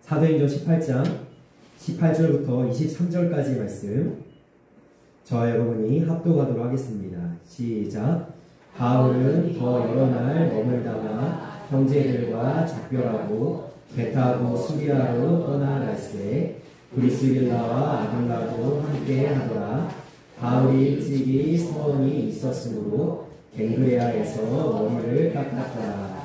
사도행전 18장 18절부터 23절까지 말씀 저와 여러분이 합독하도록 하겠습니다. 시작. 바울은 더 여러 날 머물다가 형제들과 작별하고 배 타고 수리아로 떠나갈새 브리스길라와 아굴라도 함께 하더라. 바울이 일찍이 서원이 있었으므로 갱그레아에서 머리를 깎았더라.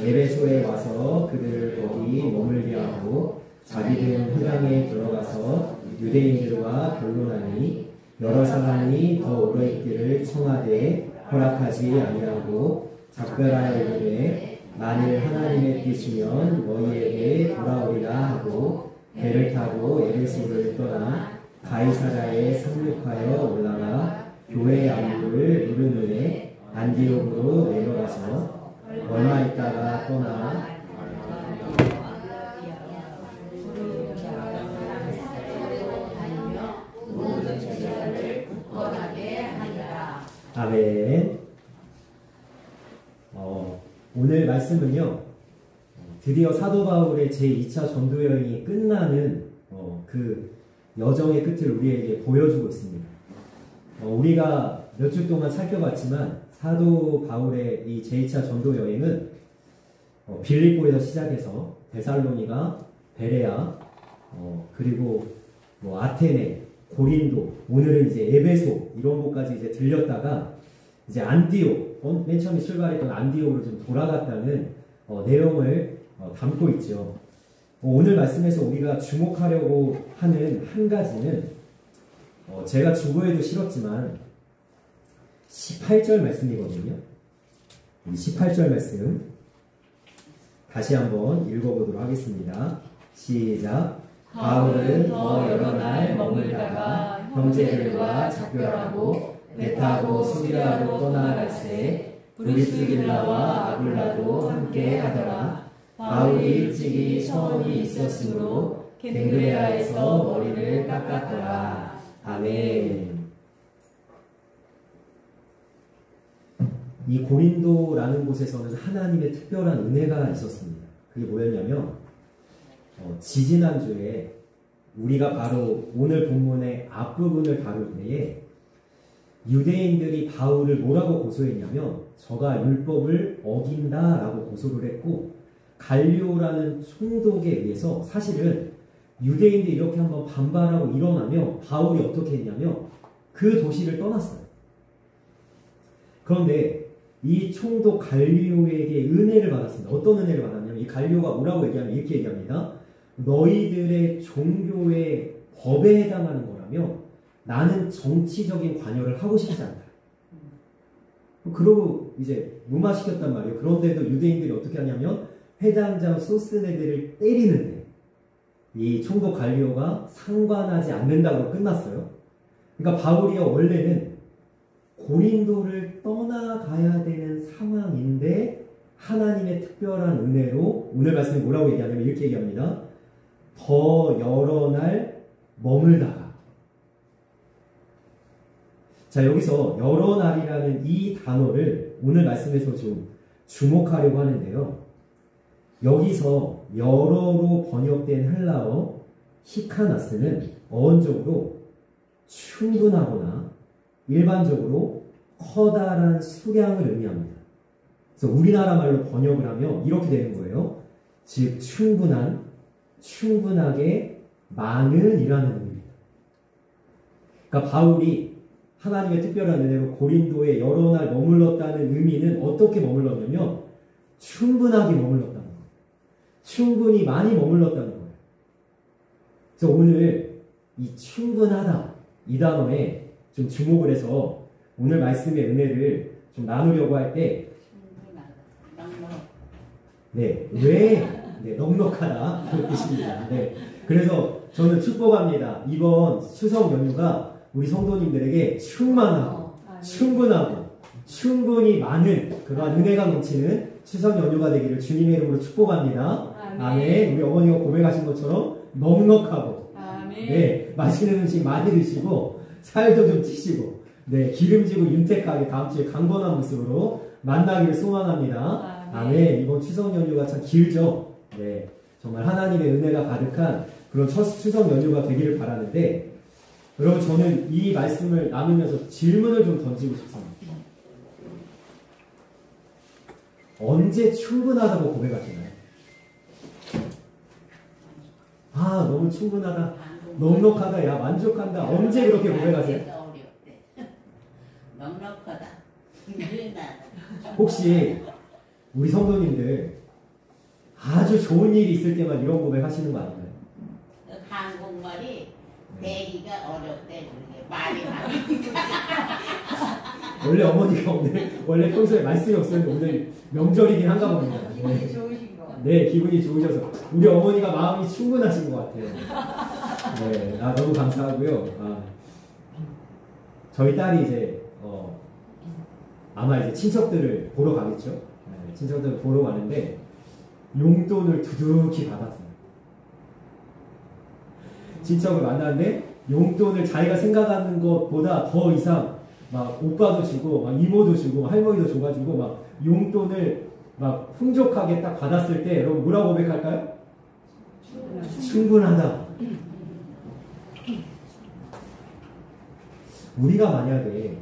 에베소에 와서 그들을 거기 머물게 하고 자기들은 회당에 들어가서 유대인들과 변론하니 여러 사람이 더 오래있기를 청하되 허락하지 아니하고 작별하여 이르되 만일 하나님의 뜻이면 너희에게 돌아오리라 하고 배를 타고 에베소를 떠나 가이사랴에 상륙하여 올라가 교회 안부를 물은 후에 안디옥으로 내려가서 얼마 있다가 떠나 아멘. 오늘 말씀은요, 드디어 사도 바울의 제2차 전도 여행이 끝나는 그 여정의 끝을 우리에게 보여주고 있습니다. 우리가 몇 주 동안 살펴봤지만 사도 바울의 이 제2차 전도 여행은 빌립보에서 시작해서 데살로니가, 베레아, 그리고 아테네, 고린도, 오늘은 이제 에베소 이런 곳까지 이제 들렸다가 이제 안디옥, 맨 처음에 출발했던 안디옥으로 좀 돌아갔다는 내용을 담고 있죠. 오늘 말씀에서 우리가 주목하려고 하는 한 가지는 제가 주보에도 실었지만 18절 말씀이거든요. 18절 말씀 다시 한번 읽어보도록 하겠습니다. 시작. 바울은 더 여러 날 머물다가 형제들과 작별하고 배 타고 수리아로 떠나갈새 브리스길라와 아굴라도 함께 하더라. 바울이 일찍이 서원이 있었으므로 갱그레아에서 머리를 깎았더라. 아멘. 이 고린도라는 곳에서는 하나님의 특별한 은혜가 있었습니다. 그게 뭐였냐면 지지난주에 우리가 바로 오늘 본문의 앞부분을 다룰 때에 유대인들이 바울을 뭐라고 고소했냐면 저가 율법을 어긴다라고 고소를 했고 갈리오라는 총독에 의해서 사실은 유대인들이 이렇게 한번 반발하고 일어나며 바울이 어떻게 했냐면 그 도시를 떠났어요. 그런데 이 총독 갈리오에게 은혜를 받았습니다. 어떤 은혜를 받았냐면 이 갈리오가 뭐라고 얘기하면 이렇게 얘기합니다. 너희들의 종교의 법에 해당하는 거라며 나는 정치적인 관여를 하고 싶지 않다. 그러고 이제 무마시켰단 말이에요. 그런데도 유대인들이 어떻게 하냐면 회당장 소스네들을 때리는데 이 총독 갈리오가 상관하지 않는다고 끝났어요. 그러니까 바울이요 원래는 고린도를 떠나가야 되는 상황인데 하나님의 특별한 은혜로 오늘 말씀에 뭐라고 얘기하냐면 이렇게 얘기합니다. 더 여러 날 머물다가. 자, 여기서 여러 날이라는 이 단어를 오늘 말씀에서 좀 주목하려고 하는데요. 여기서 여러로 번역된 헬라어 히카나스는 어원적으로 충분하거나 일반적으로 커다란 수량을 의미합니다. 그래서 우리나라 말로 번역을 하면 이렇게 되는 거예요. 즉 충분한, 충분하게 많은 이라는 의미입니다. 그러니까 바울이 하나님의 특별한 은혜로 고린도에 여러 날 머물렀다는 의미는 어떻게 머물렀냐면 충분하게 머물렀다는 거예요. 충분히 많이 머물렀다는 거예요. 그래서 오늘 이 충분하다 이 단어에 좀 주목을 해서 오늘 말씀의 은혜를 좀 나누려고 할 때 넉넉하다 그런 뜻입니다. 네. 그래서 저는 축복합니다. 이번 추석 연휴가 우리 성도님들에게 충만하고 충분하고 충분히 많은 그러한 은혜가 넘치는 추석 연휴가 되기를 주님의 이름으로 축복합니다. 아멘. 우리 어머니가 고백하신 것처럼 넉넉하고 네, 맛있는 음식 많이 드시고 살도 좀 찌시고 네, 기름지고 윤택하게 다음 주에 강건한 모습으로 만나기를 소망합니다. 아멘. 이번 추석 연휴가 참 길죠. 네. 정말 하나님의 은혜가 가득한 그런 추석 연휴가 되기를 바라는데, 여러분 저는 이 말씀을 나누면서 질문을 좀 던지고 싶습니다. 언제 충분하다고 고백하시나요? 아, 너무 충분하다, 넉넉하다, 야 만족한다. 언제 그렇게 고백하세요? 넉넉하다. 혹시 우리 성도님들 아주 좋은 일이 있을 때만 이런 고백하시는 거 아닌가요? 한국말이 대기가 어렵대. 말이 많으니까. 원래 어머니가 오늘 원래 평소에 말씀이 없었는데 오늘 명절이긴 한가 봅니다. 기분이 좋으신 것 같아요. 네, 기분이 좋으셔서 우리 어머니가 마음이 충분하신 것 같아요. 네, 너무 감사하고요. 저희 딸이 이제 아마 이제 친척들을 보러 가겠죠. 네, 친척들을 보러 가는데 용돈을 두둑히 받았어요. 친척을 만났는데 용돈을 자기가 생각하는 것보다 더 이상 막 오빠도 주고 막 이모도 주고 할머니도 줘가지고 막 용돈을 막 풍족하게 딱 받았을 때 여러분 뭐라고 고백할까요? 충분하다. 우리가 만약에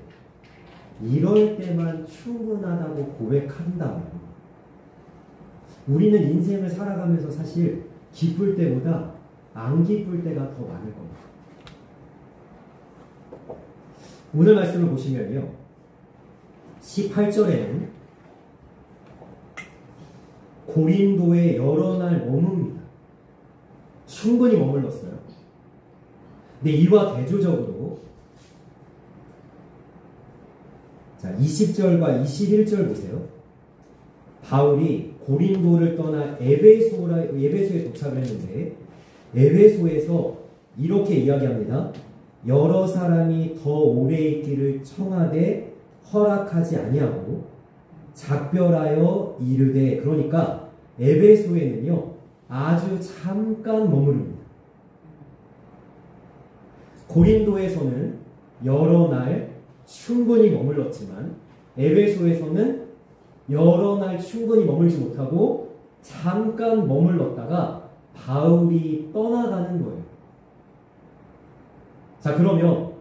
이럴 때만 충분하다고 고백한다면 우리는 인생을 살아가면서 사실 기쁠 때보다 안 기쁠 때가 더 많을 겁니다. 오늘 말씀을 보시면요, 18절에는 고린도에 여러 날 머뭅니다. 충분히 머물렀어요. 근데 이와 대조적으로 자, 20절과 21절 보세요. 바울이 고린도를 떠나 에베소에 도착을 했는데 에베소에서 이렇게 이야기합니다. 여러 사람이 더 오래 있기를 청하되 허락하지 아니하고 작별하여 이르되, 그러니까 에베소에는요 아주 잠깐 머무릅니다. 고린도에서는 여러 날 충분히 머물렀지만 에베소에서는 여러 날 충분히 머물지 못하고 잠깐 머물렀다가 바울이 떠나가는 거예요. 자, 그러면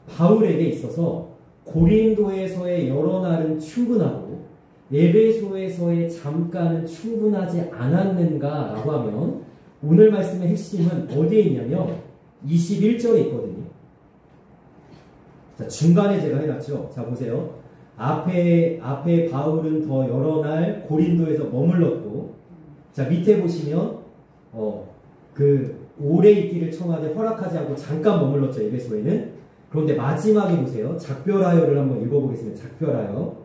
바울에게 있어서 고린도에서의 여러 날은 충분하고 에베소에서의 잠깐은 충분하지 않았는가라고 하면 오늘 말씀의 핵심은 어디에 있냐면 21절에 있거든요. 자, 중간에 제가 해놨죠. 자, 보세요. 앞에 바울은 더 여러 날 고린도에서 머물렀고, 자, 밑에 보시면 오래 있기를 청하되 허락하지 않고 잠깐 머물렀죠, 에베소에는. 그런데 마지막에 보세요. 작별하여를 한번 읽어보겠습니다. 작별하여.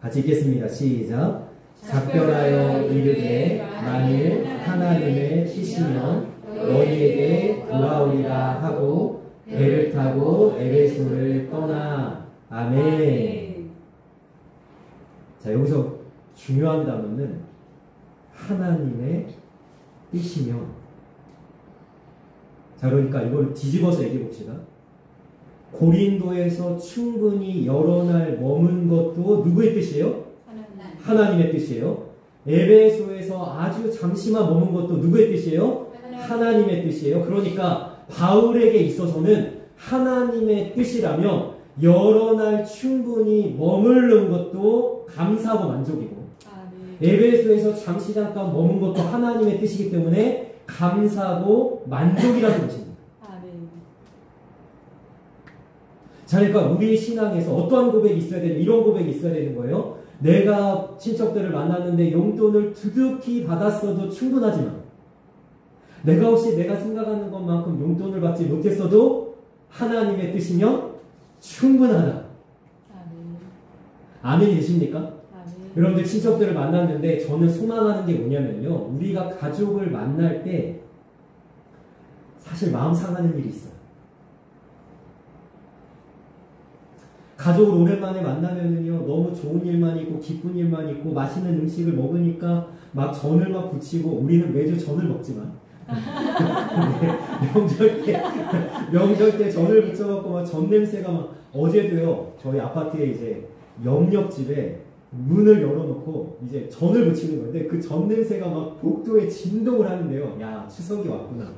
같이 읽겠습니다. 시작. 작별하여 이르되 만일 하나님의 뜻이면 너희에게 돌아오리라 하고 배를 타고 에베소를 떠나. 아멘. 자, 여기서 중요한 단어는 하나님의 뜻이면. 자, 그러니까 이걸 뒤집어서 얘기해 봅시다. 고린도에서 충분히 여러 날 머문 것도 누구의 뜻이에요? 하나님의 뜻이에요. 에베소에서 아주 잠시만 머문 것도 누구의 뜻이에요? 하나님의 뜻이에요. 그러니까 바울에게 있어서는 하나님의 뜻이라면 여러 날 충분히 머무른 것도 감사하고 만족이고, 에베소에서 잠시 잠깐 머문 것도 하나님의 뜻이기 때문에 감사하고 만족이라는 것입니다. 자, 그러니까 우리 신앙에서 어떠한 고백이 있어야 되는, 이런 고백이 있어야 되는 거예요. 내가 친척들을 만났는데 용돈을 두둑히 받았어도 충분하지만 내가 혹시 내가 생각하는 것만큼 용돈을 받지 못했어도 하나님의 뜻이면 충분하다. 아멘이 되십니까? 아멘. 여러분들 친척들을 만났는데 저는 소망하는 게 뭐냐면요, 우리가 가족을 만날 때 사실 마음 상하는 일이 있어요. 가족을 오랜만에 만나면은요, 너무 좋은 일만 있고 기쁜 일만 있고 맛있는 음식을 먹으니까 막 전을 막 부치고, 우리는 매주 전을 먹지만 명절 때 전을 부쳐갖고 막 전 냄새가 막, 어제도요 저희 아파트에 이제 옆집에 문을 열어놓고 이제 전을 붙이는 건데 그 전 냄새가 막 복도에 진동을 하는데요. 야, 추석이 왔구나.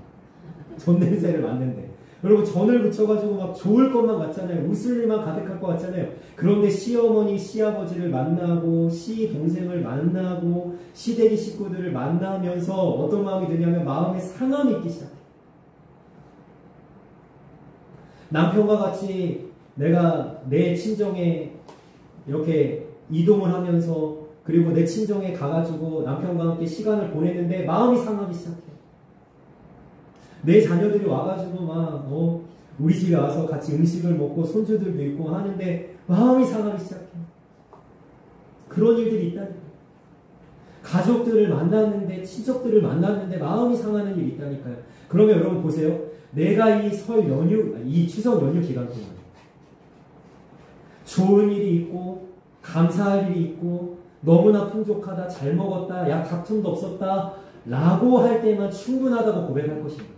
전 냄새를 맡는데. 여러분 전을 붙여가지고 막 좋을 것만 같잖아요. 웃을 일만 가득할 것 같잖아요. 그런데 시어머니, 시아버지를 만나고 시동생을 만나고 시댁의 식구들을 만나면서 어떤 마음이 드냐면 마음에 상함이 있기 시작해요. 남편과 같이 내가 내 친정에 이렇게 이동을 하면서 그리고 내 친정에 가가지고 남편과 함께 시간을 보내는데 마음이 상하기 시작해. 내 자녀들이 와가지고 막 우리 집에 와서 같이 음식을 먹고 손주들도 있고 하는데 마음이 상하기 시작해. 그런 일들이 있다니까. 가족들을 만났는데 친척들을 만났는데 마음이 상하는 일이 있다니까요. 그러면 여러분 보세요. 내가 이 설 연휴, 이 추석 연휴 기간 동안 좋은 일이 있고 감사할 일이 있고 너무나 풍족하다, 잘 먹었다, 야 다툼도 없었다 라고 할 때만 충분하다고 고백할 것입니다.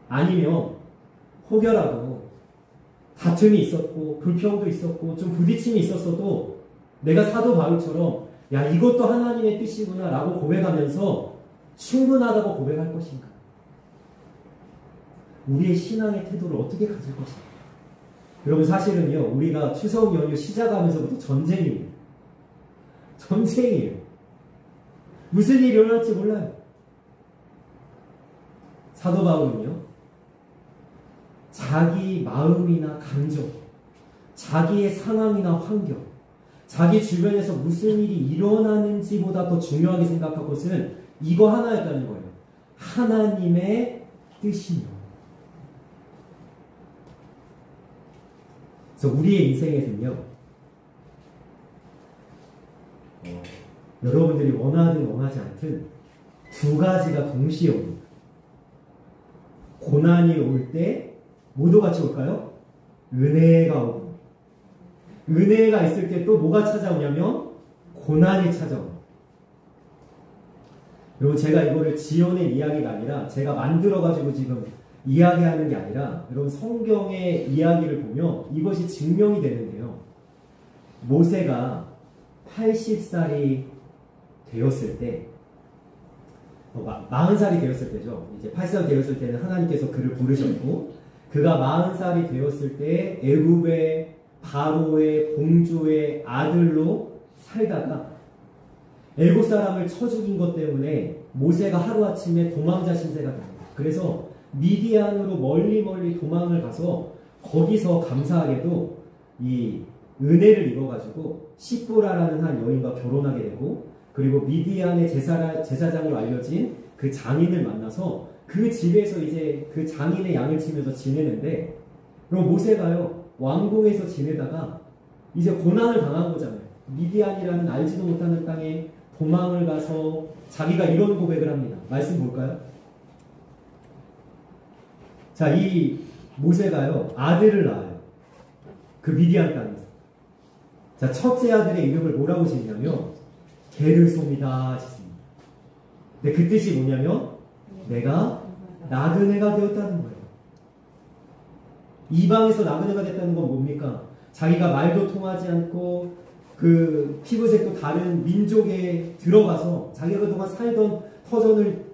아니면 혹여라도 다툼이 있었고 불평도 있었고 좀 부딪힘이 있었어도 내가 사도 바울처럼 야 이것도 하나님의 뜻이구나 라고 고백하면서 충분하다고 고백할 것인가? 우리의 신앙의 태도를 어떻게 가질 것인가? 여러분 사실은요 우리가 추석 연휴 시작하면서부터 전쟁입니다. 전쟁이에요. 무슨 일이 일어날지 몰라요. 사도 바울은요 자기 마음이나 감정, 자기의 상황이나 환경, 자기 주변에서 무슨 일이 일어나는지보다 더 중요하게 생각한 것은 이거 하나였다는 거예요. 하나님의 뜻이요. 그래서 우리의 인생에는요 여러분들이 원하든 원하지 않든 두 가지가 동시에 옵니다. 고난이 올 때 모두 같이 올까요? 은혜가 오고 은혜가 있을 때 또 뭐가 찾아오냐면 고난이 찾아옵니다. 여러분 제가 이거를 지어낸 이야기가 아니라 제가 만들어가지고 지금 이야기하는 게 아니라 여러분 성경의 이야기를 보면 이것이 증명이 되는데요. 모세가 80살이 되었을 때 40살이 되었을 때죠. 이제 80살 되었을 때는 하나님께서 그를 부르셨고 그가 40살이 되었을 때 애굽의 바로의 공주의 아들로 살다가 애굽 사람을 쳐 죽인 것 때문에 모세가 하루아침에 도망자 신세가 됩니다. 그래서 미디안으로 멀리 도망을 가서 거기서 감사하게도 이 은혜를 입어가지고 시보라라는 한 여인과 결혼하게 되고 그리고 미디안의 제사장으로 알려진 그 장인을 만나서 그 집에서 이제 그 장인의 양을 치면서 지내는데 그럼 모세가요 왕궁에서 지내다가 이제 고난을 당한 거잖아요. 미디안이라는 알지도 못하는 땅에 도망을 가서 자기가 이런 고백을 합니다. 말씀 볼까요? 자, 이 모세가요 아들을 낳아요. 그 미디안 땅에서. 자, 첫째 아들의 이름을 뭐라고 짓냐면 게르솜이다 짓습니다. 근데 그 뜻이 뭐냐면 내가 나그네가 되었다는 거예요. 이방에서 나그네가 됐다는 건 뭡니까? 자기가 말도 통하지 않고 그 피부색도 다른 민족에 들어가서 자기가 그동안 살던 터전을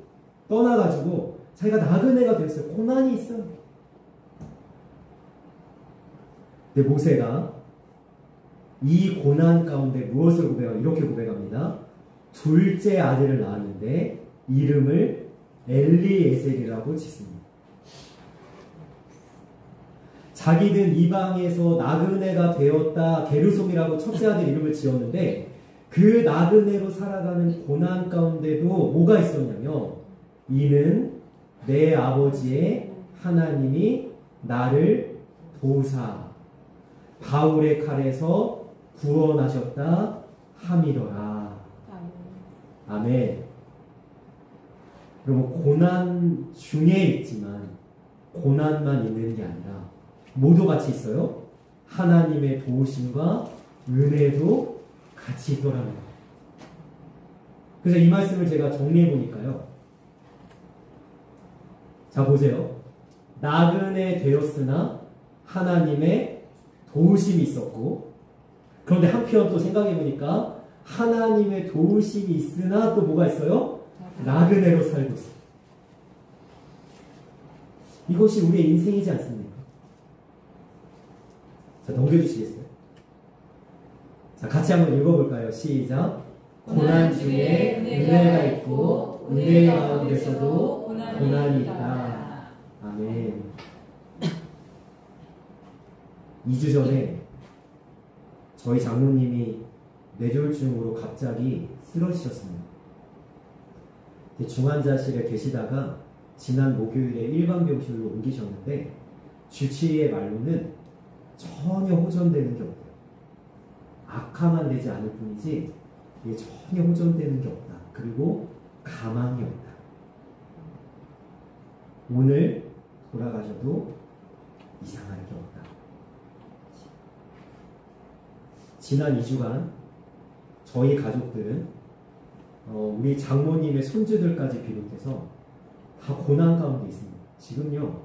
떠나가지고 자기가 나그네가 됐어요. 고난이 있어요. 근데 모세가 이 고난 가운데 무엇을 고백하고 이렇게 고백합니다. 둘째 아들을 낳았는데 이름을 엘리에셀이라고 짓습니다. 자기는 이방에서 나그네가 되었다 게르솜이라고 첫째 아들 이름을 지었는데 그 나그네로 살아가는 고난 가운데도 뭐가 있었냐면 이는 내 아버지의 하나님이 나를 도우사 바울의 칼에서 구원하셨다 함이더라. 아멘. 여러분 고난 중에 있지만 고난만 있는 게 아니라 모두 같이 있어요. 하나님의 도우심과 은혜도 같이 있더라는 거예요. 그래서 이 말씀을 제가 정리해 보니까요. 자 보세요. 나그네 되었으나 하나님의 도우심이 있었고 그런데 한편 또 생각해보니까 하나님의 도우심이 있으나 또 뭐가 있어요? 나그네로 살고 있어요. 이것이 우리의 인생이지 않습니까? 자, 넘겨주시겠어요? 자, 같이 한번 읽어볼까요? 시작. 고난 중에 은혜가 있고 은혜 가운데서도 고난이 있다. 아멘. 2주 전에 저희 장로님이 뇌졸중으로 갑자기 쓰러지셨습니다. 중환자실에 계시다가 지난 목요일에 일반 병실로 옮기셨는데 주치의의 말로는 전혀 호전되는 게 없대요. 악화만 되지 않을 뿐이지 이게 전혀 호전되는 게 없다. 그리고 가망이 없다. 오늘 돌아가셔도 이상할 게 없다. 지난 2주간 저희 가족들은 우리 장모님의 손주들까지 비롯해서 다 고난 가운데 있습니다. 지금요,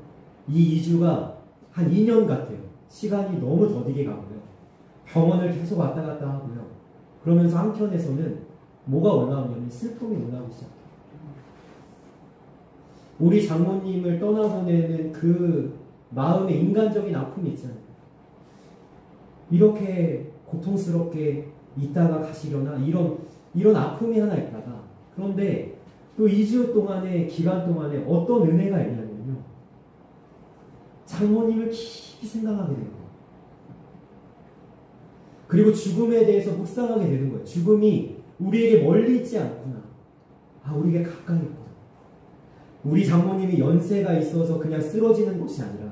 이 2주가 한 2년 같아요. 시간이 너무 더디게 가고요. 병원을 계속 왔다 갔다 하고요. 그러면서 한편에서는 뭐가 올라오냐면 슬픔이 올라오기 시작해요. 우리 장모님을 떠나보내는 그 마음의 인간적인 아픔이 있잖아요. 이렇게 고통스럽게 있다가 가시려나 이런 아픔이 하나 있다가 그런데 또 2주 동안의 기간 동안에 어떤 은혜가 있냐면요. 장모님을 깊이 생각하게 되는 거예요. 그리고 죽음에 대해서 묵상하게 되는 거예요. 죽음이 우리에게 멀리 있지 않구나. 아, 우리에게 가까이 있구나. 우리 장모님이 연세가 있어서 그냥 쓰러지는 것이 아니라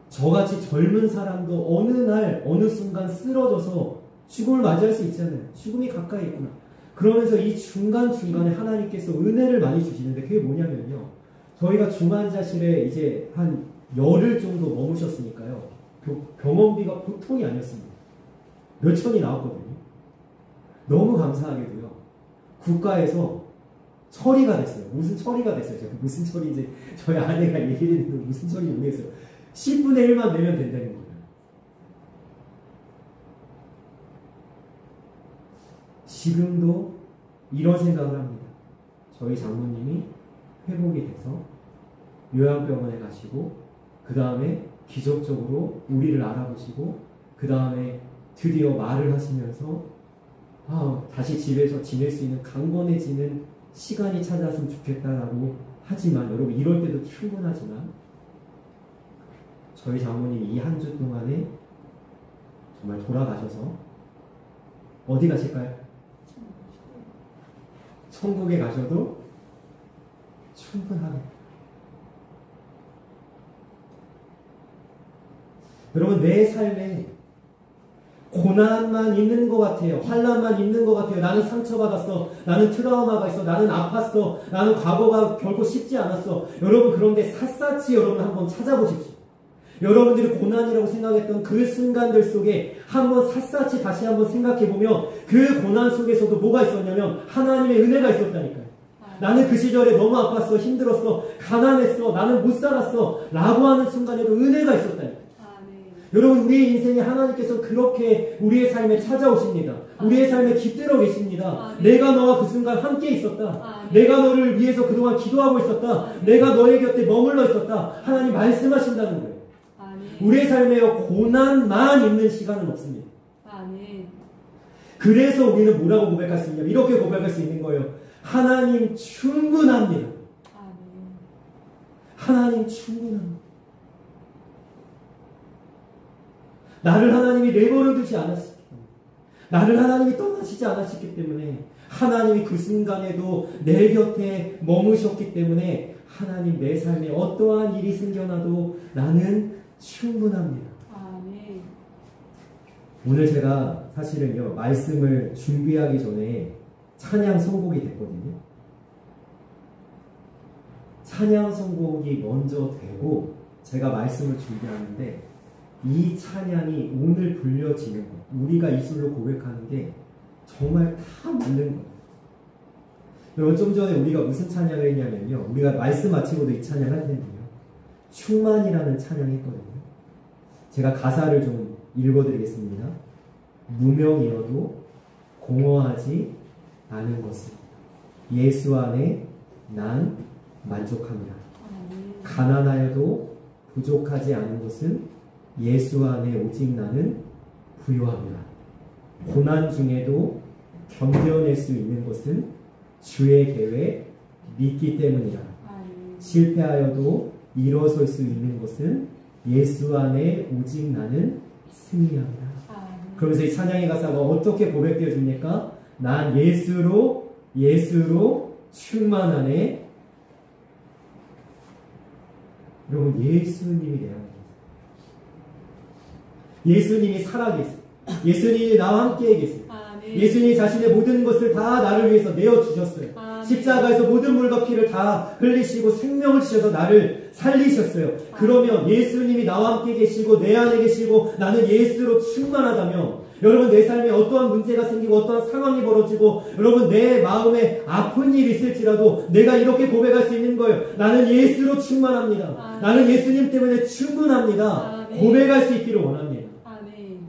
저같이 젊은 사람도 어느 날 어느 순간 쓰러져서 죽음을 맞이할 수 있잖아요. 죽음이 가까이 있구나. 그러면서 이 중간중간에 하나님께서 은혜를 많이 주시는데 그게 뭐냐면요. 저희가 중환자실에 이제 한 열흘 정도 머무셨으니까요. 병원비가 보통이 아니었습니다. 몇 천이 나왔거든요. 너무 감사하게도요. 국가에서 처리가 됐어요. 무슨 처리가 됐어요. 제가 무슨 처리인지 저희 아내가 얘기를 했는데 무슨 처리인지 모르겠어요. 10분의 1만 내면 된다는 거예요. 지금도 이런 생각을 합니다. 저희 장모님이 회복이 돼서 요양병원에 가시고 그 다음에 기적적으로 우리를 알아보시고 그 다음에 드디어 말을 하시면서 다시 집에서 지낼 수 있는 강건해지는 시간이 찾아왔으면 좋겠다라고 하지만 여러분 이럴 때도 충분하지만 저희 장모님이 이 한 주 동안에 정말 돌아가셔서 어디 가실까요? 천국에 가셔도 충분하겠다. 여러분 내 삶에 고난만 있는 것 같아요. 환난만 있는 것 같아요. 나는 상처받았어. 나는 트라우마가 있어. 나는 아팠어. 나는 과거가 결코 쉽지 않았어. 여러분 그런데 샅샅이 여러분 한번 찾아보십시오. 여러분들이 고난이라고 생각했던 그 순간들 속에 한번 샅샅이 다시 한번 생각해보면 그 고난 속에서도 뭐가 있었냐면 하나님의 은혜가 있었다니까요. 나는 그 시절에 너무 아팠어. 힘들었어. 가난했어. 나는 못 살았어. 라고 하는 순간에도 은혜가 있었다니까요. 여러분 우리의 인생에 하나님께서 그렇게 우리의 삶에 찾아오십니다. 우리의 삶에 깃들어 계십니다. 내가 너와 그 순간 함께 있었다. 내가 너를 위해서 그동안 기도하고 있었다. 내가 너의 곁에 머물러 있었다. 하나님 말씀하신다는 거예요. 우리의 삶에 고난만 있는 시간은 없습니다. 그래서 우리는 뭐라고 고백할 수 있냐면 이렇게 고백할 수 있는 거예요. 하나님 충분합니다. 하나님 충분합니다. 나를 하나님이 내버려 두지 않았기 때문에 나를 하나님이 떠나시지 않았기 때문에 하나님이 그 순간에도 내 곁에 머무셨기 때문에 하나님 내 삶에 어떠한 일이 생겨나도 나는 충분합니다. 아멘. 오늘 제가 사실은요 말씀을 준비하기 전에 찬양 선곡이 됐거든요. 찬양 선곡이 먼저 되고 제가 말씀을 준비하는데 이 찬양이 오늘 불려지는 것, 우리가 입술로 고백하는 게 정말 다 맞는 거예요. 여러분 좀 전에 우리가 무슨 찬양을 했냐면요. 우리가 말씀 마치고도 이 찬양 할 텐데요. 충만이라는 찬양을 했거든요. 제가 가사를 좀 읽어드리겠습니다. 무명이어도 공허하지 않은 것은 예수 안에 난 만족합니다. 가난하여도 부족하지 않은 것은 예수 안에 오직 나는 부유합니다. 고난 중에도 견뎌낼 수 있는 것은 주의 계획 믿기 때문이다. 실패하여도 일어설 수 있는 것은 예수 안에 오직 나는 승리합니다. 그러면서 이 찬양의 가사가 어떻게 고백되어 줍니까? 난 예수로 충만하네. 여러분, 예수님이 내 안에 계세요. 예수님이 살아계세요. 예수님이 나와 함께 계세요. 예수님이 자신의 모든 것을 다 나를 위해서 내어주셨어요. 십자가에서 모든 물과 피를 다 흘리시고 생명을 주셔서 나를 살리셨어요. 그러면 예수님이 나와 함께 계시고 내 안에 계시고 나는 예수로 충만하다면 여러분, 내 삶에 어떠한 문제가 생기고 어떠한 상황이 벌어지고 여러분, 내 마음에 아픈 일이 있을지라도 내가 이렇게 고백할 수 있는 거예요. 나는 예수로 충만합니다. 나는 예수님 때문에 충분합니다. 고백할 수 있기를 원합니다.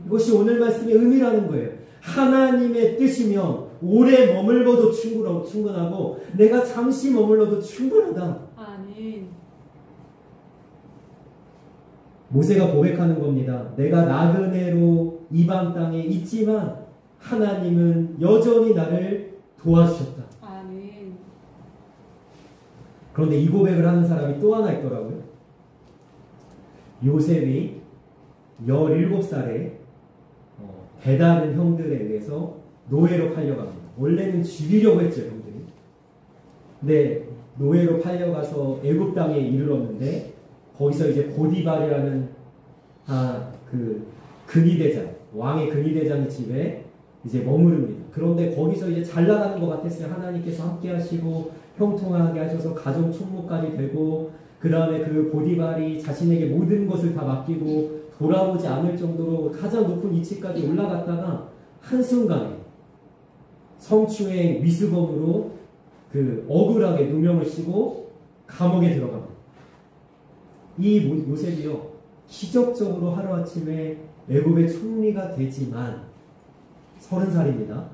이것이 오늘 말씀의 의미라는 거예요. 하나님의 뜻이면 오래 머물러도 충분하고 내가 잠시 머물러도 충분하다. 모세가 고백하는 겁니다. 내가 나그네로 이방 땅에 있지만 하나님은 여전히 나를 도와주셨다. 그런데 이 고백을 하는 사람이 또 하나 있더라고요. 요셉이 17살에 배다른 형들에 의해서 노예로 팔려갑니다. 원래는 죽이려고 했죠, 형들이. 근데 노예로 팔려가서 애굽 땅에 이르렀는데 거기서 이제 보디발이라는 그 근위대장, 왕의 근위대장의 집에 이제 머무릅니다. 그런데 거기서 이제 잘 나가는 것 같았어요. 하나님께서 함께 하시고 형통하게 하셔서 가정 총무까지 되고 그 다음에 그 보디발이 자신에게 모든 것을 다 맡기고 돌아오지 않을 정도로 가장 높은 위치까지 올라갔다가 한순간에 성추행 미수범으로 그 억울하게 누명을 씌고 감옥에 들어갑니다. 이 요셉이요, 기적적으로 하루아침에 애굽의 총리가 되지만 30살입니다.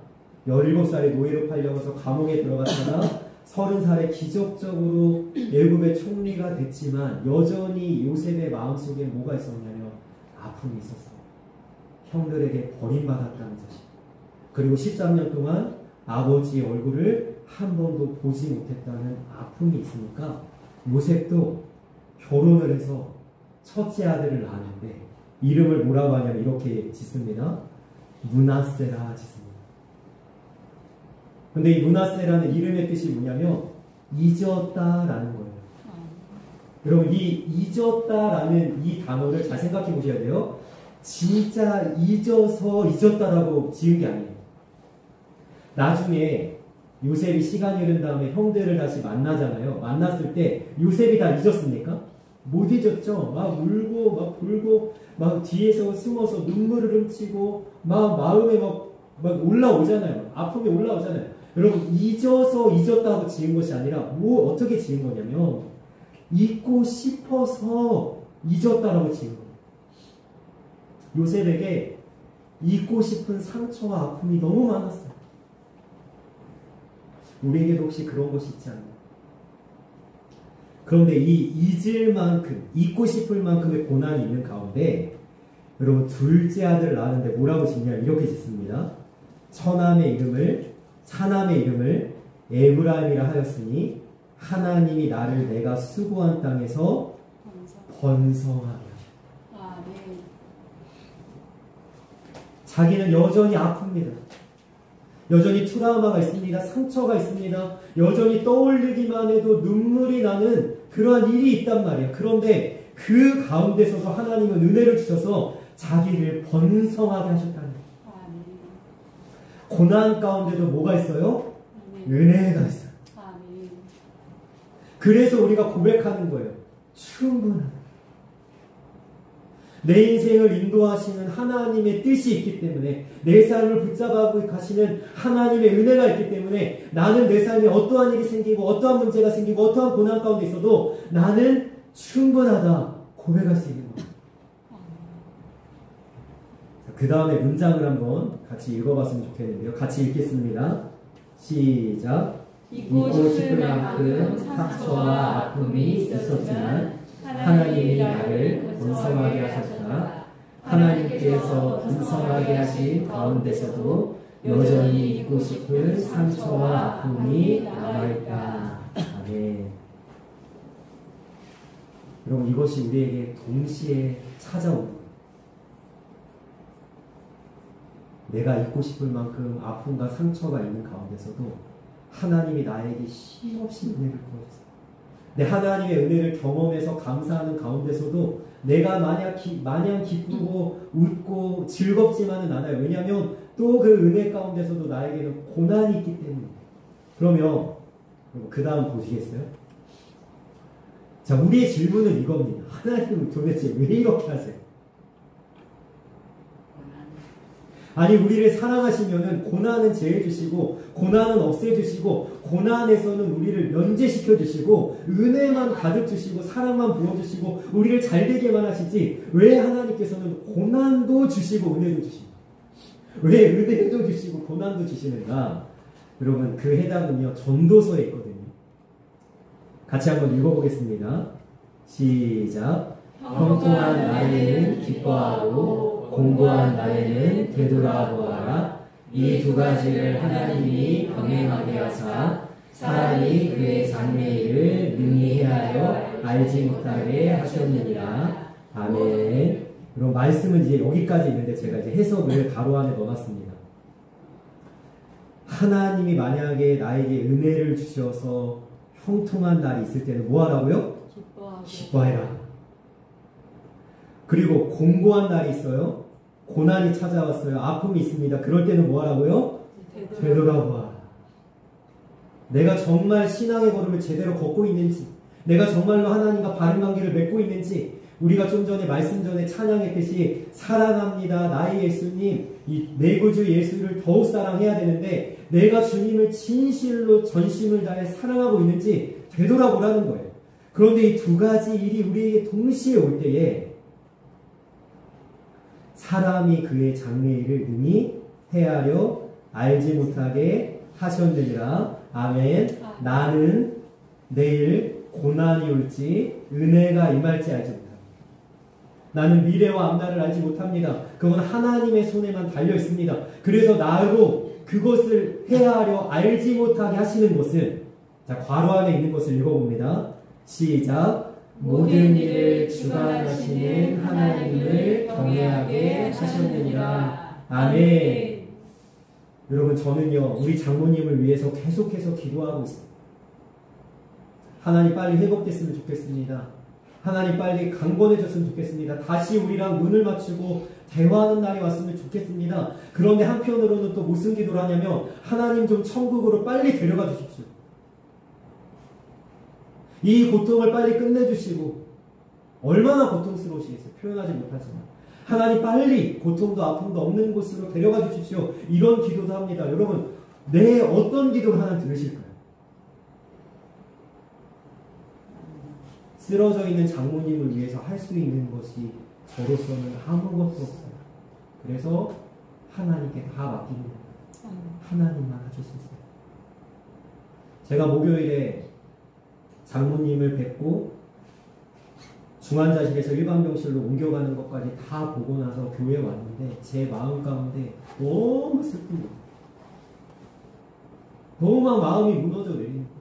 17살에 노예로 팔려가서 감옥에 들어갔다가 30살에 기적적으로 애굽의 총리가 됐지만 여전히 요셉의 마음속에 뭐가 있었냐면 아픔이 있었어요. 형들에게 버림받았다는 사실. 그리고 13년 동안 아버지의 얼굴을 한 번도 보지 못했다는 아픔이 있으니까 요셉도 결혼을 해서 첫째 아들을 낳았는데 이름을 뭐라고 하냐면 이렇게 짓습니다. 므낫세라 짓습니다. 근데 이 므낫세라는 이름의 뜻이 뭐냐면 잊었다라는 거예요. 여러분, 이 잊었다라는 이 단어를 잘 생각해 보셔야 돼요. 진짜 잊어서 잊었다라고 지은 게 아니에요. 나중에 요셉이 시간이 흐른 다음에 형들을 다시 만나잖아요. 만났을 때 요셉이 다 잊었습니까? 못 잊었죠. 막 울고 막 불고 막 뒤에서 숨어서 눈물을 훔치고 막 마음에 막 올라오잖아요. 아픔이 올라오잖아요. 여러분, 잊어서 잊었다고 지은 것이 아니라 뭐 어떻게 지은 거냐면 잊고 싶어서 잊었다라고 지은 거예요. 요셉에게 잊고 싶은 상처와 아픔이 너무 많았어요. 우리에게도 혹시 그런 것이 있지 않나요? 그런데 이 잊을 만큼, 잊고 싶을 만큼의 고난이 있는 가운데 여러분, 둘째 아들을 낳았는데 뭐라고 짓냐, 이렇게 짓습니다. 차남의 이름을 에브라임이라 하였으니 하나님이 나를 내가 수고한 땅에서 번성하게 하셨다. 네. 자기는 여전히 아픕니다. 여전히 트라우마가 있습니다. 상처가 있습니다. 여전히 떠올리기만 해도 눈물이 나는 그러한 일이 있단 말이에요. 그런데 그 가운데서도 하나님은 은혜를 주셔서 자기를 번성하게 하셨다는 거예요. 고난 가운데도 뭐가 있어요? 은혜가 있어요. 그래서 우리가 고백하는 거예요. 충분하다. 내 인생을 인도하시는 하나님의 뜻이 있기 때문에, 내 삶을 붙잡아 가시는 하나님의 은혜가 있기 때문에 나는 내 삶에 어떠한 일이 생기고 어떠한 문제가 생기고 어떠한 고난 가운데 있어도 나는 충분하다 고백할 수 있는 겁니다. 그 다음에 문장을 한번 같이 읽어봤으면 좋겠는데요. 같이 읽겠습니다. 시작. 잊고 싶을 만큼 상처와 아픔이 있었지만 하나님이 나를 번성하게 하셨다. 하나님께서 번성하게 하신 가운데서도 여전히 잊고 싶은 상처와 아픔이 남아있다. 아멘. 여러분, 이것이 우리에게 동시에 찾아옵니다. 내가 잊고 싶을 만큼 아픔과 상처가 있는 가운데서도 하나님이 나에게 쉼없이 은혜를 부어주세요. 내 하나님의 은혜를 경험해서 감사하는 가운데서도 내가 마냥 기쁘고 웃고 즐겁지만은 않아요. 왜냐하면 또 그 은혜 가운데서도 나에게는 고난이 있기 때문에. 그러면 그 다음 보시겠어요? 자, 우리의 질문은 이겁니다. 하나님은 도대체 왜 이렇게 하세요? 아니, 우리를 사랑하시면은 고난은 제해주시고 고난은 없애주시고 고난에서는 우리를 면제시켜주시고 은혜만 가득 주시고 사랑만 부어주시고 우리를 잘되게만 하시지 왜 하나님께서는 고난도 주시고 은혜도 주시고 왜 은혜도 주시고 고난도 주시는가? 여러분, 그 해답은요 전도서에 있거든요. 같이 한번 읽어보겠습니다. 시작. 형통한 날에는 기뻐하고 공고한 날에는 되돌아보아라. 이 두 가지를 하나님이 병행하게 하사 사람이 그의 장래일을 능히 헤아려 알지 못하게 하셨느니라. 아멘. 그럼 말씀은 이제 여기까지 있는데 제가 이제 해석을 가로 안에 넣어놨습니다. 하나님이 만약에 나에게 은혜를 주셔서 형통한 날이 있을 때는 뭐 하라고요? 기뻐해라. 그리고 공고한 날이 있어요. 고난이 찾아왔어요. 아픔이 있습니다. 그럴 때는 뭐 하라고요? 되돌아보아라. 내가 정말 신앙의 걸음을 제대로 걷고 있는지, 내가 정말로 하나님과 바른 관계를 맺고 있는지, 우리가 좀 전에 말씀 전에 찬양했듯이 사랑합니다. 나의 예수님, 이 내 구주 예수를 더욱 사랑해야 되는데 내가 주님을 진실로 전심을 다해 사랑하고 있는지 되돌아보라는 거예요. 그런데 이 두 가지 일이 우리에게 동시에 올 때에 사람이 그의 장래일을 능히 헤아려 알지 못하게 하셨느니라. 아멘. 나는 내일 고난이 올지 은혜가 임할지 알지 못합니다. 나는 미래와 앞날을 알지 못합니다. 그건 하나님의 손에만 달려 있습니다. 그래서 나로 그것을 헤아려 알지 못하게 하시는 것은, 자, 괄호 안에 있는 것을 읽어봅니다. 시작. 모든 일을 주관하시는 하나님을 경외하게 하셨느니라. 아멘. 여러분, 저는요 우리 장모님을 위해서 계속해서 기도하고 있습니다. 하나님 빨리 회복됐으면 좋겠습니다. 하나님 빨리 강건해졌으면 좋겠습니다. 다시 우리랑 눈을 맞추고 대화하는 날이 왔으면 좋겠습니다. 그런데 한편으로는 또 무슨 기도를 하냐면 하나님 좀 천국으로 빨리 데려가 주십시오. 이 고통을 빨리 끝내주시고, 얼마나 고통스러우시겠어요. 표현하지 못하지만 하나님 빨리 고통도 아픔도 없는 곳으로 데려가 주십시오. 이런 기도도 합니다. 여러분, 내 어떤 기도를 하나님 들으실까요? 쓰러져 있는 장모님을 위해서 할 수 있는 것이 저로서는 아무것도 없어요. 그래서 하나님께 다 맡기는 거예요. 하나님만 하실 수 있어요. 제가 목요일에 장모님을 뵙고 중환자실에서 일반병실로 옮겨가는 것까지 다 보고 나서 교회에 왔는데 제 마음 가운데 너무 슬픈 거예요. 너무 막 마음이 무너져 내리는 거예요.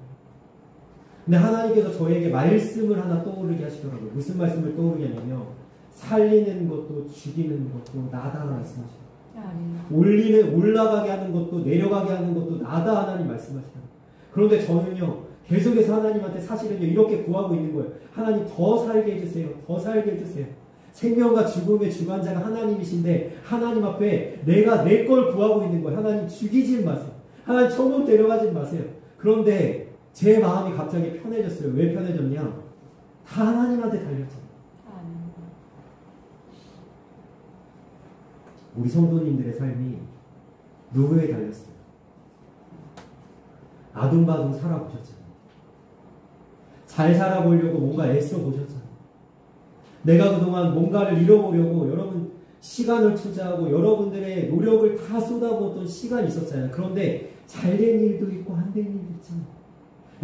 근데 하나님께서 저에게 말씀을 하나 떠오르게 하시더라고요. 무슨 말씀을 떠오르게 하냐면 살리는 것도 죽이는 것도 나다 말씀하시더라고요. 올라가게 하는 것도 내려가게 하는 것도 나다 하나님 말씀하시더라고요. 그런데 저는요 계속해서 하나님한테 사실은요 이렇게 구하고 있는 거예요. 하나님 더 살게 해주세요. 더 살게 해주세요. 생명과 죽음의 주관자가 하나님이신데 하나님 앞에 내가 내 걸 구하고 있는 거예요. 하나님 죽이지 마세요. 하나님 천국 데려가지 마세요. 그런데 제 마음이 갑자기 편해졌어요. 왜 편해졌냐? 다 하나님한테 달렸잖아요. 우리 성도님들의 삶이 누구에 달렸어요? 아둥바둥 살아보셨잖아요. 잘 살아보려고 뭔가 애써 보셨잖아요. 내가 그동안 뭔가를 잃어보려고 여러분 시간을 투자하고 여러분들의 노력을 다 쏟아부었던 시간이 있었잖아요. 그런데 잘 된 일도 있고 안 된 일도 있잖아요.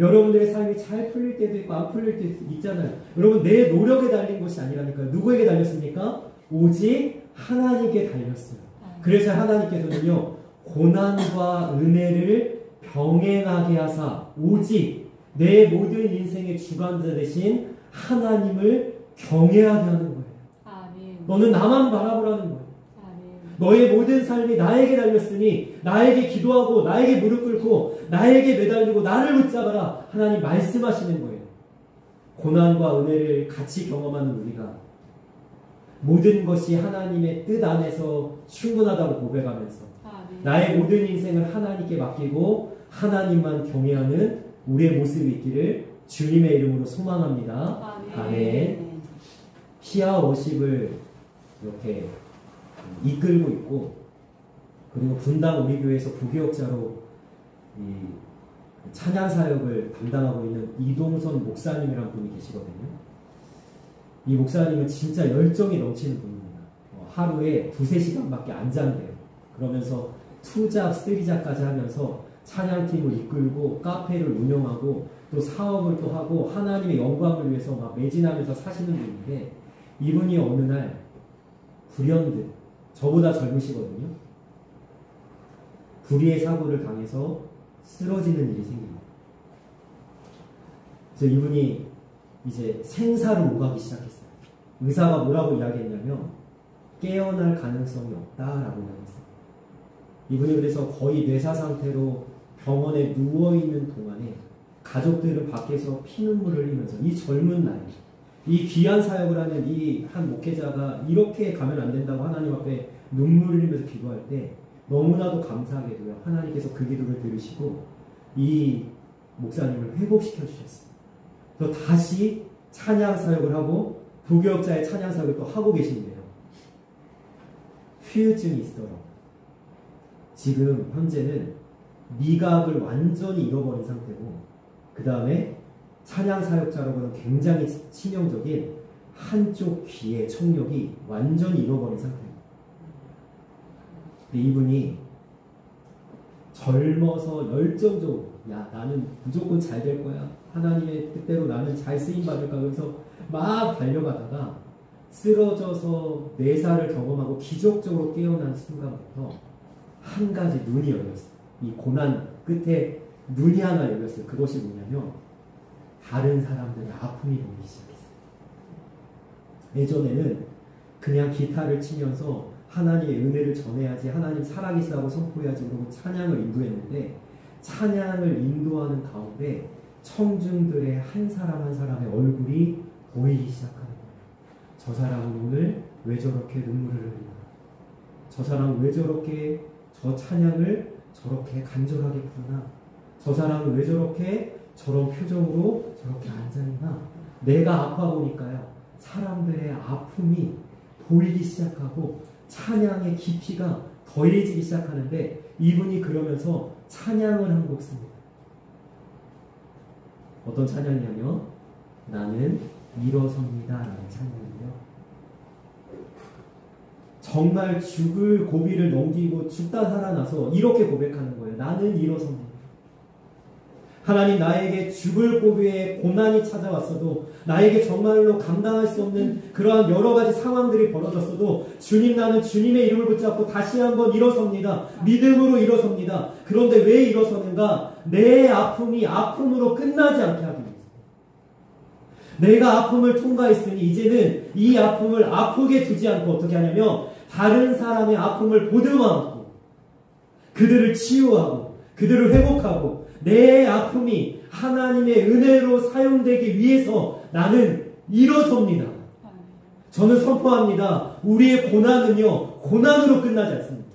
여러분들의 삶이 잘 풀릴 때도 있고 안 풀릴 때도 있잖아요. 여러분 내 노력에 달린 것이 아니라니까요. 누구에게 달렸습니까? 오직 하나님께 달렸어요. 그래서 하나님께서는요. 고난과 은혜를 병행하게 하사 오직 내 모든 인생의 주관자 되신 하나님을 경외하게 하는 거예요. 너는 나만 바라보라는 거예요. 너의 모든 삶이 나에게 달렸으니 나에게 기도하고 나에게 무릎 꿇고 나에게 매달리고 나를 붙잡아라. 하나님 말씀하시는 거예요. 고난과 은혜를 같이 경험하는 우리가 모든 것이 하나님의 뜻 안에서 충분하다고 고백하면서 나의 모든 인생을 하나님께 맡기고 하나님만 경외하는 우리의 모습이 있기를 주님의 이름으로 소망합니다. 아멘. 피아 워십을 이렇게 이끌고 있고 그리고 분당 우리 교회에서 부교역자로 이 찬양 사역을 담당하고 있는 이동선 목사님이라는 분이 계시거든요. 이 목사님은 진짜 열정이 넘치는 분입니다. 하루에 2-3시간밖에 안 잔대요. 그러면서 2잡, 3잡까지 하면서 찬양팀을 이끌고 카페를 운영하고 또 사업을 또 하고 하나님의 영광을 위해서 막 매진하면서 사시는 분인데 이분이 어느 날 불현듯 저보다 젊으시거든요. 불의의 사고를 당해서 쓰러지는 일이 생깁니다. 그래서 이분이 이제 생사를 오가기 시작했어요. 의사가 뭐라고 이야기했냐면 깨어날 가능성이 없다라고 이야기했어요. 이분이 그래서 거의 뇌사 상태로 병원에 누워있는 동안에 가족들은 밖에서 피눈물을 흘리면서 이 젊은 나이 이 귀한 사역을 하는 이 한 목회자가 이렇게 가면 안 된다고 하나님 앞에 눈물을 흘리면서 기도할 때 너무나도 감사하게도요. 하나님께서 그 기도를 들으시고 이 목사님을 회복시켜 주셨어요. 또 다시 찬양 사역을 하고 부교역자의 찬양 사역을 또 하고 계신데요. 후유증이 있더라고요. 지금 현재는 미각을 완전히 잃어버린 상태고 그 다음에 찬양 사역자로서는 굉장히 치명적인 한쪽 귀의 청력이 완전히 잃어버린 상태입니다. 근데 이분이 젊어서 열정적으로 야 나는 무조건 잘 될 거야. 하나님의 뜻대로 나는 잘 쓰임받을까 그래서 막 달려가다가 쓰러져서 뇌사를 경험하고 기적적으로 깨어난 순간부터 한 가지 눈이 열렸어요. 이 고난 끝에 눈이 하나 열렸어요. 그것이 뭐냐면 다른 사람들의 아픔이 보이기 시작했어요. 예전에는 그냥 기타를 치면서 하나님의 은혜를 전해야지 하나님 살아계시다고 선포해야지 그러고 찬양을 인도했는데 찬양을 인도하는 가운데 청중들의 한 사람 한 사람의 얼굴이 보이기 시작하는 거예요. 저 사람은 오늘 왜 저렇게 눈물을 흘리나 저 사람은 왜 저렇게 저 찬양을 저렇게 간절하게 부르나 저 사람은 왜 저렇게 저런 표정으로 저렇게 앉아있나 내가 아파 보니까요 사람들의 아픔이 보이기 시작하고 찬양의 깊이가 더해지기 시작하는데 이분이 그러면서 찬양을 한 곡 씁니다. 어떤 찬양이냐면 나는 일어섭니다 라는 찬양이에요. 정말 죽을 고비를 넘기고 죽다 살아나서 이렇게 고백하는 거예요. 나는 일어섭니다. 하나님 나에게 죽을 고비에 고난이 찾아왔어도 나에게 정말로 감당할 수 없는 그러한 여러 가지 상황들이 벌어졌어도 주님 나는 주님의 이름을 붙잡고 다시 한번 일어섭니다. 믿음으로 일어섭니다. 그런데 왜 일어서는가? 내 아픔이 아픔으로 끝나지 않게 하기 위해서. 내가 아픔을 통과했으니 이제는 이 아픔을 아프게 두지 않고 어떻게 하냐면 다른 사람의 아픔을 보듬어안고 그들을 치유하고 그들을 회복하고 내 아픔이 하나님의 은혜로 사용되기 위해서 나는 일어섭니다. 저는 선포합니다. 우리의 고난은요 고난으로 끝나지 않습니다.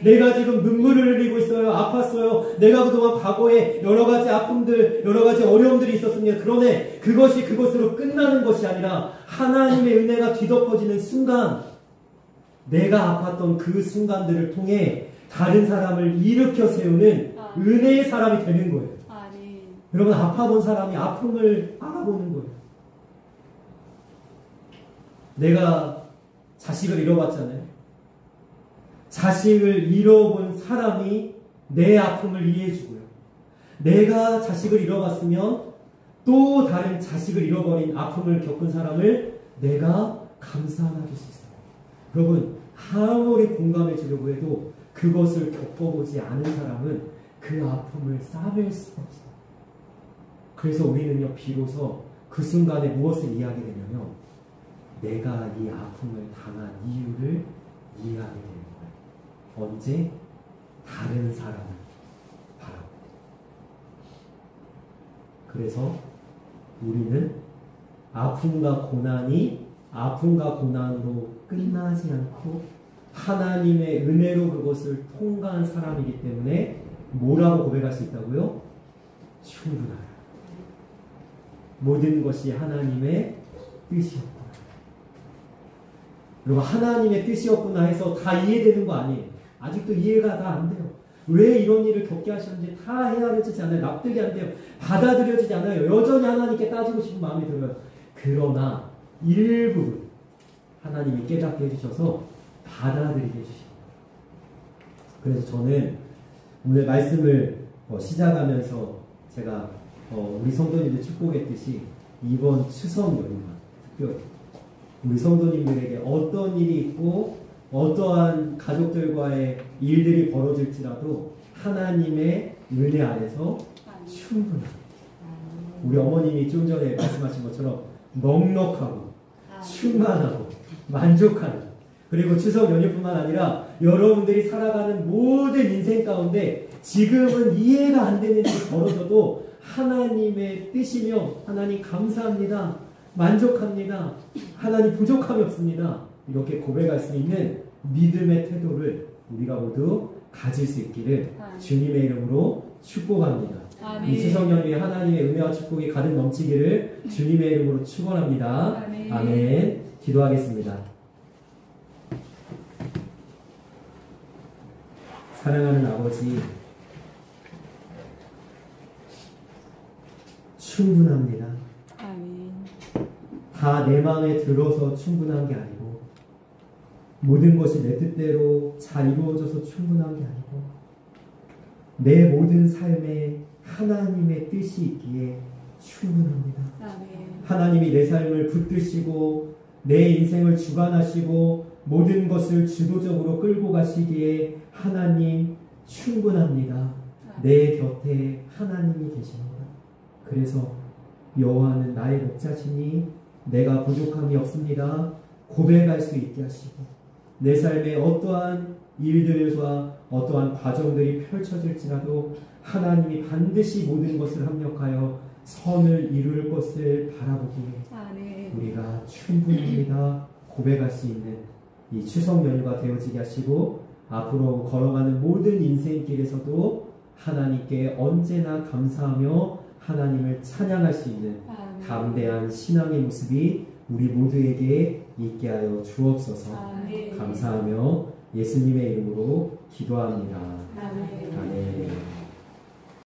내가 지금 눈물을 흘리고 있어요. 아팠어요. 내가 그동안 과거에 여러 가지 아픔들 여러 가지 어려움들이 있었습니다. 그런데 그것이 그것으로 끝나는 것이 아니라 하나님의 은혜가 뒤덮어지는 순간 내가 아팠던 그 순간들을 통해 다른 사람을 일으켜 세우는 은혜의 사람이 되는 거예요. 여러분 아파본 사람이 아픔을 알아보는 거예요. 내가 자식을 잃어봤잖아요. 자식을 잃어본 사람이 내 아픔을 이해해주고요. 내가 자식을 잃어봤으면 또 다른 자식을 잃어버린 아픔을 겪은 사람을 내가 감사 안아줄 수 있어요. 여러분, 아무리 공감해 주려고 해도 그것을 겪어보지 않은 사람은 그 아픔을 싸맬 수가 없어요. 그래서 우리는요, 비로소 그 순간에 무엇을 이해하게 되냐면 내가 이 아픔을 당한 이유를 이해하게 되는 거예요. 언제? 다른 사람을 바라보고. 그래서 우리는 아픔과 고난이 아픔과 고난으로 끝나지 않고 하나님의 은혜로 그것을 통과한 사람이기 때문에 뭐라고 고백할 수 있다고요? 충분하다. 모든 것이 하나님의 뜻이었구나. 여러분, 하나님의 뜻이었구나 해서 다 이해되는 거 아니에요. 아직도 이해가 다 안 돼요. 왜 이런 일을 겪게 하셨는지 다 헤아려지지 않아요. 납득이 안 돼요. 받아들여지지 않아요. 여전히 하나님께 따지고 싶은 마음이 들어요. 그러나 일부분 하나님이 깨닫게 해주셔서 받아들이게 해주십니다. 그래서 저는 오늘 말씀을 시작하면서 제가 우리 성도님들 축복했듯이 이번 추석 연휴가 특별히 우리 성도님들에게 어떤 일이 있고 어떠한 가족들과의 일들이 벌어질지라도 하나님의 은혜 안에서 충분합니다. 우리 어머님이 좀 전에 말씀하신 것처럼 넉넉하고 충만하고 만족하는, 그리고 추석 연휴뿐만 아니라 여러분들이 살아가는 모든 인생 가운데 지금은 이해가 안 되는 일이 벌어져도 하나님의 뜻이며 하나님 감사합니다, 만족합니다, 하나님 부족함이 없습니다, 이렇게 고백할 수 있는 믿음의 태도를 우리가 모두 가질 수 있기를 주님의 이름으로 축복합니다. 아멘. 이 추석 연휴에 하나님의 은혜와 축복이 가득 넘치기를 주님의 이름으로 축원합니다. 아멘. 아멘. 기도하겠습니다. 사랑하는 아버지, 충분합니다. 아멘. 다 내 마음에 들어서 충분한 게 아니고 모든 것이 내 뜻대로 잘 이루어져서 충분한 게 아니고 내 모든 삶에 하나님의 뜻이 있기에 충분합니다. 아멘. 하나님이 내 삶을 붙드시고 내 인생을 주관하시고 모든 것을 주도적으로 끌고 가시기에 하나님 충분합니다. 내 곁에 하나님이 계십니다. 그래서 여호와는 나의 목자시니 내가 부족함이 없습니다. 고백할 수 있게 하시고 내 삶에 어떠한 일들과 어떠한 과정들이 펼쳐질지라도 하나님이 반드시 모든 것을 합력하여 선을 이룰 것을 바라보기에 아멘. 우리가 충분합니다 고백할 수 있는 이 추석 연휴가 되어지게 하시고 앞으로 걸어가는 모든 인생길에서도 하나님께 언제나 감사하며 하나님을 찬양할 수 있는 아멘. 담대한 신앙의 모습이 우리 모두에게 있게 하여 주옵소서. 아멘. 감사하며 예수님의 이름으로 기도합니다. 아멘. 아멘.